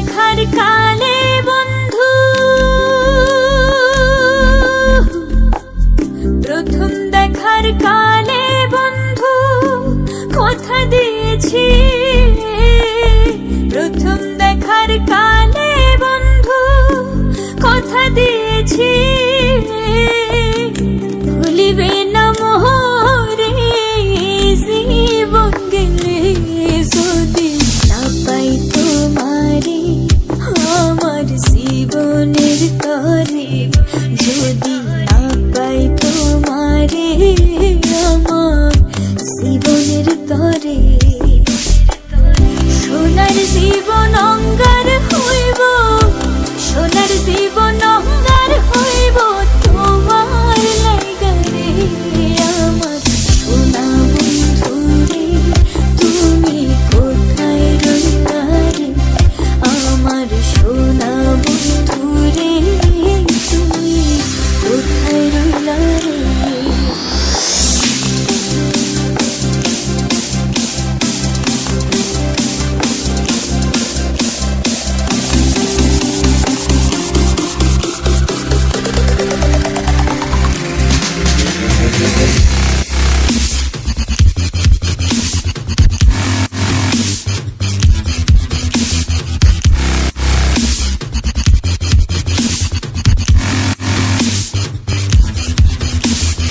দেখার কালে বন্ধু, প্রথম দেখার কালে বন্ধু কথা দিয়েছিলে, প্রথম দেখার কালে বন্ধু কথা দিয়েছিলে, ভুলিবে না মোহরে জীবন গেলে যদি না পাই তোমারে আমার জীবনের তরে।